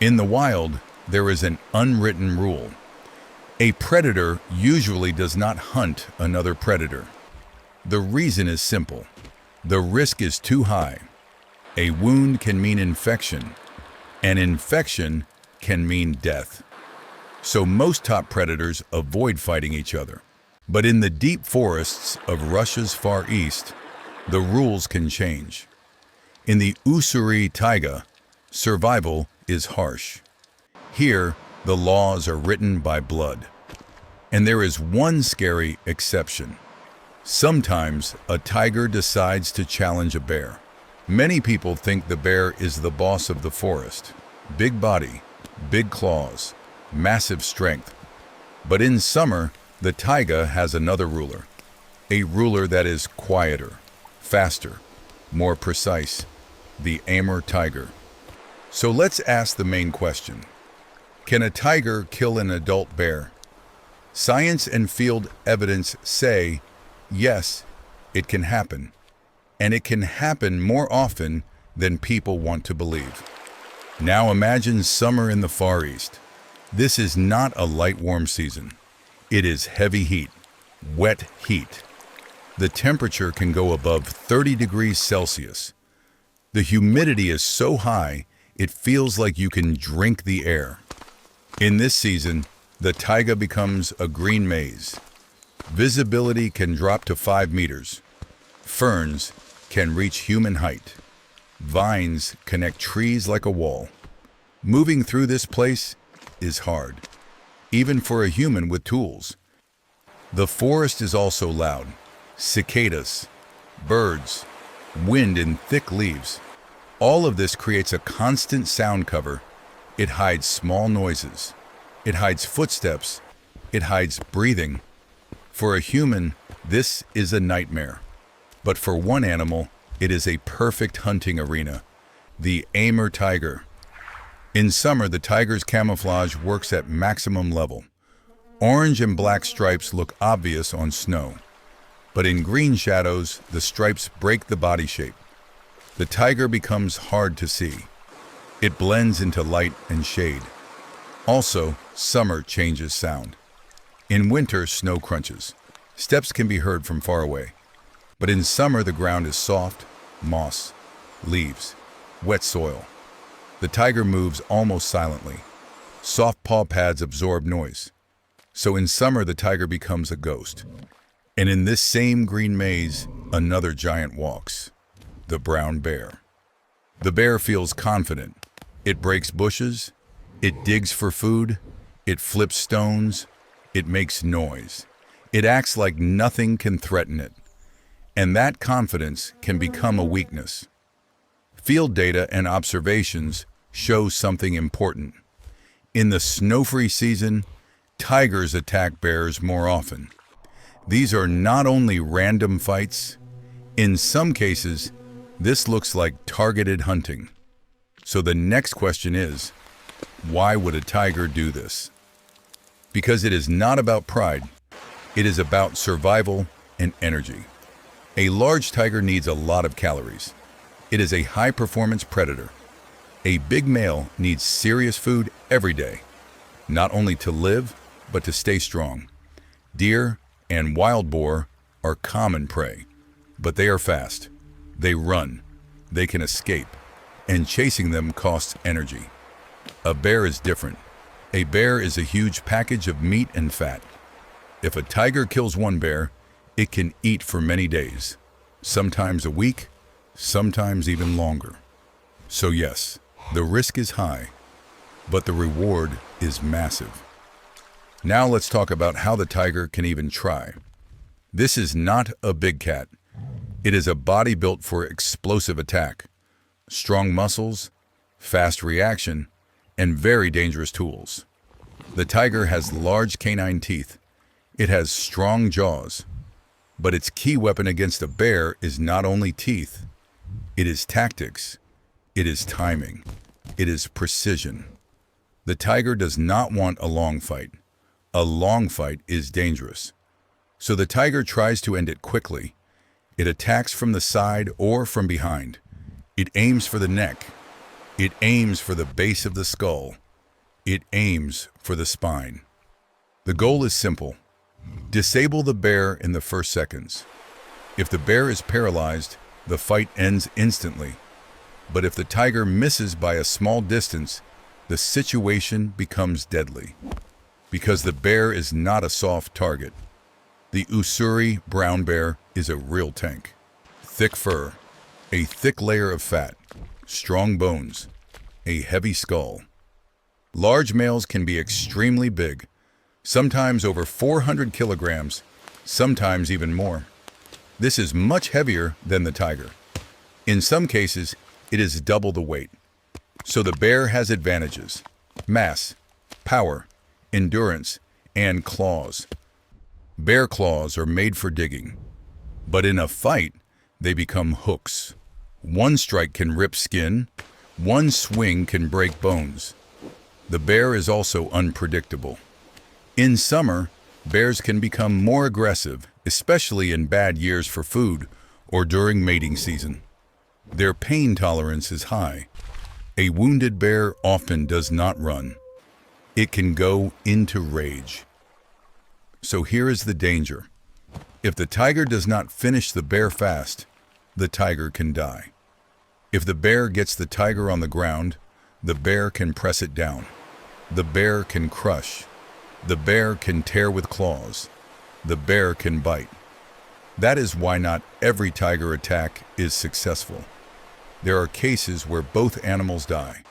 In the wild, there is an unwritten rule. A predator usually does not hunt another predator. The reason is simple. The risk is too high. A wound can mean infection. An infection can mean death. So most top predators avoid fighting each other. But in the deep forests of Russia's Far East, the rules can change. In the Ussuri Taiga, survival is harsh. Here, the laws are written by blood. And there is one scary exception. Sometimes a tiger decides to challenge a bear. Many people think the bear is the boss of the forest. Big body, big claws, massive strength. But in summer, the taiga has another ruler. A ruler that is quieter, faster, more precise. The Amur Tiger. So let's ask the main question. Can a tiger kill an adult bear? Science and field evidence say, yes, it can happen. And it can happen more often than people want to believe. Now imagine summer in the Far East. This is not a light warm season. It is heavy heat, wet heat. The temperature can go above 30 degrees Celsius. The humidity is so high, it feels like you can drink the air. In this season, the taiga becomes a green maze. Visibility can drop to 5 meters. Ferns can reach human height. Vines connect trees like a wall. Moving through this place is hard, even for a human with tools. The forest is also loud. Cicadas, birds, wind in thick leaves. All of this creates a constant sound cover. It hides small noises. It hides footsteps. It hides breathing. For a human, this is a nightmare. But for one animal, it is a perfect hunting arena. The Amur Tiger. In summer, the tiger's camouflage works at maximum level. Orange and black stripes look obvious on snow. But in green shadows, the stripes break the body shape. The tiger becomes hard to see. It blends into light and shade. Also, summer changes sound. In winter, snow crunches. Steps can be heard from far away. But in summer, the ground is soft, moss, leaves, wet soil. The tiger moves almost silently. Soft paw pads absorb noise. So in summer, the tiger becomes a ghost. And in this same green maze, another giant walks. The brown bear. The bear feels confident. It breaks bushes. It digs for food. It flips stones. It makes noise. It acts like nothing can threaten it. And that confidence can become a weakness. Field data and observations show something important. In the snow-free season, tigers attack bears more often. These are not only random fights. In some cases, this looks like targeted hunting. So the next question is, why would a tiger do this? Because it is not about pride. It is about survival and energy. A large tiger needs a lot of calories. It is a high-performance predator. A big male needs serious food every day, not only to live, but to stay strong. Deer and wild boar are common prey, but they are fast. They run. They can escape. And chasing them costs energy. A bear is different. A bear is a huge package of meat and fat. If a tiger kills one bear, it can eat for many days, sometimes a week, sometimes even longer. So yes, the risk is high, but the reward is massive. Now let's talk about how the tiger can even try. This is not a big cat. It is a body built for explosive attack, strong muscles, fast reaction, and very dangerous tools. The tiger has large canine teeth. It has strong jaws. But its key weapon against a bear is not only teeth. It is tactics. It is timing. It is precision. The tiger does not want a long fight. A long fight is dangerous. So the tiger tries to end it quickly. It attacks from the side or from behind. It aims for the neck. It aims for the base of the skull. It aims for the spine. The goal is simple. Disable the bear in the first seconds. If the bear is paralyzed, the fight ends instantly. But if the tiger misses by a small distance, the situation becomes deadly. Because the bear is not a soft target. The Ussuri brown bear is a real tank. Thick fur, a thick layer of fat, strong bones, a heavy skull. Large males can be extremely big, sometimes over 400 kilograms, sometimes even more. This is much heavier than the tiger. In some cases, it is double the weight. So the bear has advantages: mass, power, endurance, and claws. Bear claws are made for digging, but in a fight, they become hooks. One strike can rip skin, one swing can break bones. The bear is also unpredictable. In summer, bears can become more aggressive, especially in bad years for food or during mating season. Their pain tolerance is high. A wounded bear often does not run. It can go into rage. So here is the danger. If the tiger does not finish the bear fast, the tiger can die. If the bear gets the tiger on the ground, the bear can press it down. The bear can crush. The bear can tear with claws. The bear can bite. That is why not every tiger attack is successful. There are cases where both animals die.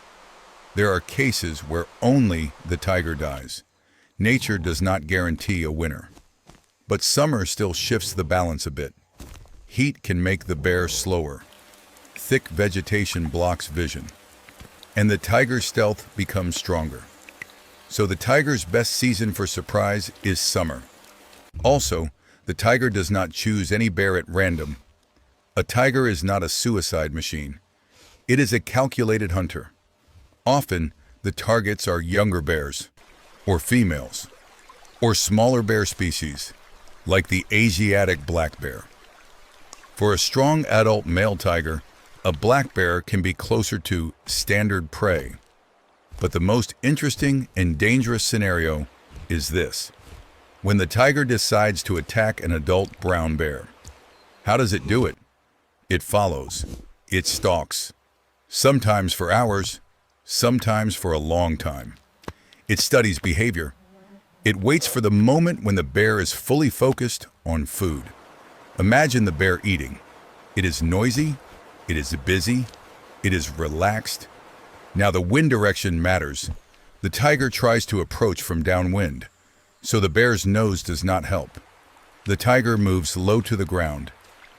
There are cases where only the tiger dies. Nature does not guarantee a winner. But summer still shifts the balance a bit. Heat can make the bear slower. Thick vegetation blocks vision. And the tiger's stealth becomes stronger. So the tiger's best season for surprise is summer. Also, the tiger does not choose any bear at random. A tiger is not a suicide machine. It is a calculated hunter. Often, the targets are younger bears, or females, or smaller bear species, like the Asiatic black bear. For a strong adult male tiger, a black bear can be closer to standard prey. But the most interesting and dangerous scenario is this: when the tiger decides to attack an adult brown bear. How does it do it? It follows. It stalks. Sometimes for hours, sometimes for a long time. It studies behavior. It waits for the moment when the bear is fully focused on food. Imagine the bear eating. It is noisy, it is busy, it is relaxed. Now the wind direction matters. The tiger tries to approach from downwind, so the bear's nose does not help. The tiger moves low to the ground.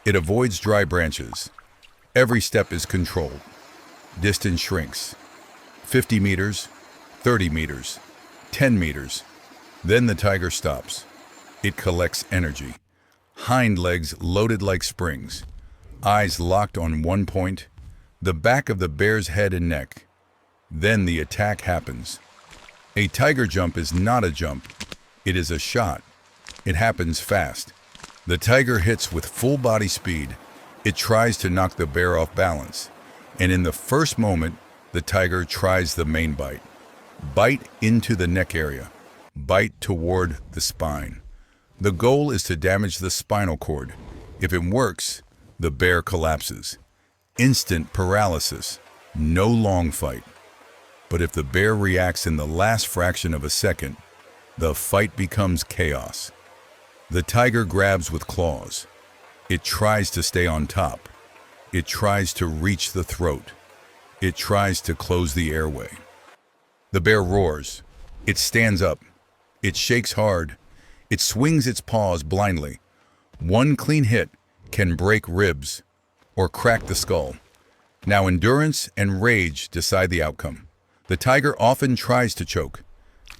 It avoids dry branches. Every step is controlled. Distance shrinks. 50 meters, 30 meters, 10 meters. Then the tiger stops. It collects energy. Hind legs loaded like springs. Eyes locked on one point, the back of the bear's head and neck. Then the attack happens. A tiger jump is not a jump. It is a shot. It happens fast. The tiger hits with full body speed. It tries to knock the bear off balance. And in the first moment, the tiger tries the main bite. Bite into the neck area. Bite toward the spine. The goal is to damage the spinal cord. If it works, the bear collapses. Instant paralysis. No long fight. But if the bear reacts in the last fraction of a second, the fight becomes chaos. The tiger grabs with claws. It tries to stay on top. It tries to reach the throat. It tries to close the airway. The bear roars. It stands up. It shakes hard. It swings its paws blindly. One clean hit can break ribs or crack the skull. Now endurance and rage decide the outcome. The tiger often tries to choke,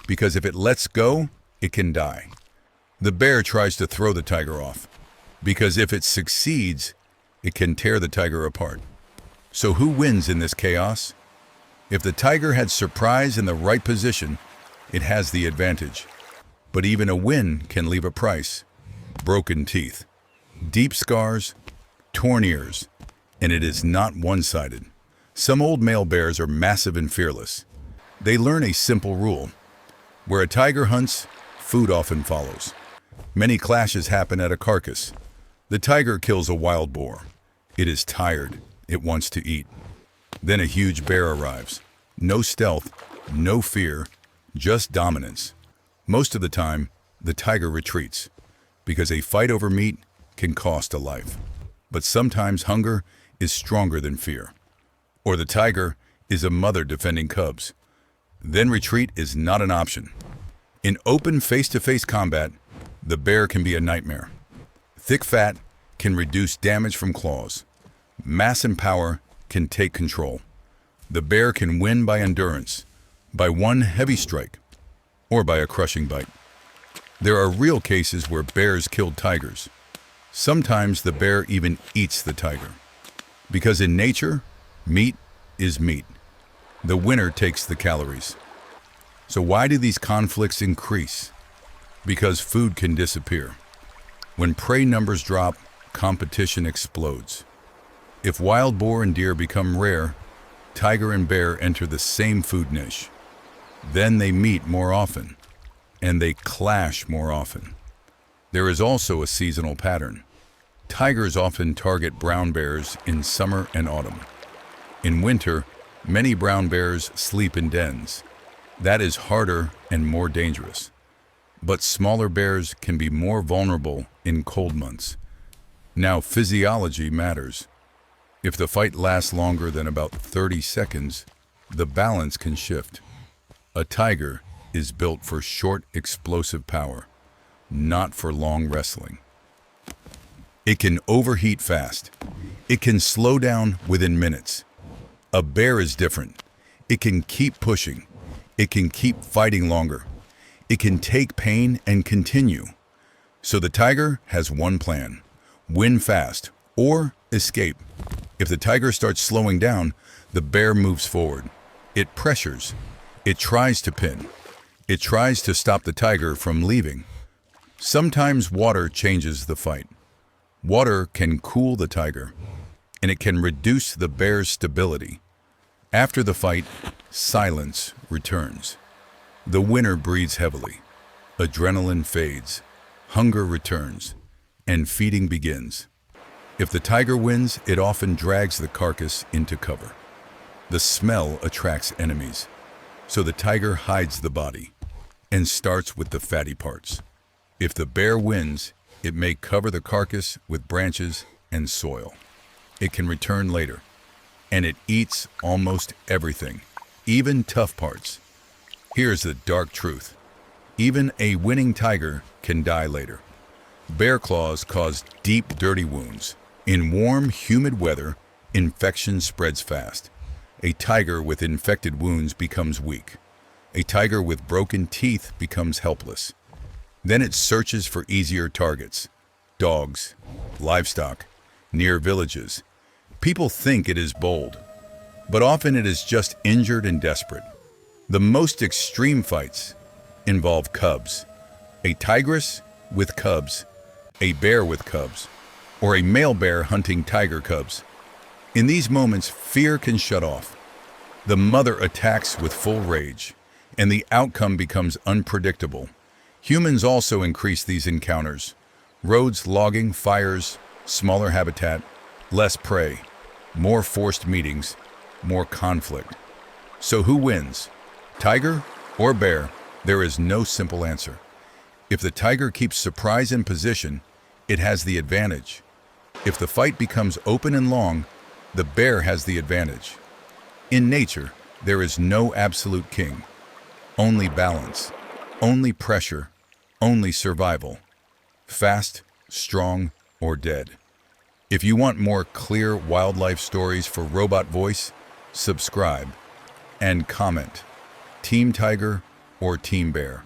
because if it lets go, it can die. The bear tries to throw the tiger off, because if it succeeds, it can tear the tiger apart. So who wins in this chaos? If the tiger had surprise in the right position, it has the advantage. But even a win can leave a price. Broken teeth, deep scars, torn ears, and it is not one-sided. Some old male bears are massive and fearless. They learn a simple rule. Where a tiger hunts, food often follows. Many clashes happen at a carcass. The tiger kills a wild boar. It is tired. It wants to eat. Then a huge bear arrives. No stealth, no fear, just dominance. Most of the time, the tiger retreats, because a fight over meat can cost a life. But sometimes hunger is stronger than fear. Or the tiger is a mother defending cubs. Then retreat is not an option. In open face-to-face combat, the bear can be a nightmare. Thick fat can reduce damage from claws. Mass and power can take control. The bear can win by endurance, by one heavy strike, or by a crushing bite. There are real cases where bears killed tigers. Sometimes the bear even eats the tiger. Because in nature, meat is meat. The winner takes the calories. So why do these conflicts increase? Because food can disappear. When prey numbers drop, competition explodes. If wild boar and deer become rare, tiger and bear enter the same food niche. Then they meet more often, and they clash more often. There is also a seasonal pattern. Tigers often target brown bears in summer and autumn. In winter, many brown bears sleep in dens. That is harder and more dangerous. But smaller bears can be more vulnerable in cold months. Now, physiology matters. If the fight lasts longer than about 30 seconds, the balance can shift. A tiger is built for short, explosive power, not for long wrestling. It can overheat fast. It can slow down within minutes. A bear is different. It can keep pushing. It can keep fighting longer. It can take pain and continue. So the tiger has one plan: win fast or escape. If the tiger starts slowing down, the bear moves forward. It pressures. It tries to pin. It tries to stop the tiger from leaving. Sometimes water changes the fight. Water can cool the tiger, and it can reduce the bear's stability. After the fight, silence returns. The winner breathes heavily. Adrenaline fades. Hunger returns, and feeding begins. If the tiger wins, it often drags the carcass into cover. The smell attracts enemies, so the tiger hides the body and starts with the fatty parts. If the bear wins, it may cover the carcass with branches and soil. It can return later, and it eats almost everything, even tough parts. Here's the dark truth. Even a winning tiger can die later. Bear claws cause deep, dirty wounds. In warm, humid weather, infection spreads fast. A tiger with infected wounds becomes weak. A tiger with broken teeth becomes helpless. Then it searches for easier targets: dogs, livestock, near villages. People think it is bold, but often it is just injured and desperate. The most extreme fights involve cubs. A tigress with cubs, a bear with cubs, or a male bear hunting tiger cubs. In these moments, fear can shut off. The mother attacks with full rage, and the outcome becomes unpredictable. Humans also increase these encounters. Roads, logging, fires, smaller habitat, less prey, more forced meetings, more conflict. So who wins? Tiger or bear? There is no simple answer. If the tiger keeps surprise in position, it has the advantage. If the fight becomes open and long, the bear has the advantage. In nature, there is no absolute king. Only balance, only pressure, only survival. Fast, strong, or dead. If you want more clear wildlife stories for Robot Voice, subscribe and comment. Team Tiger or Team Bear?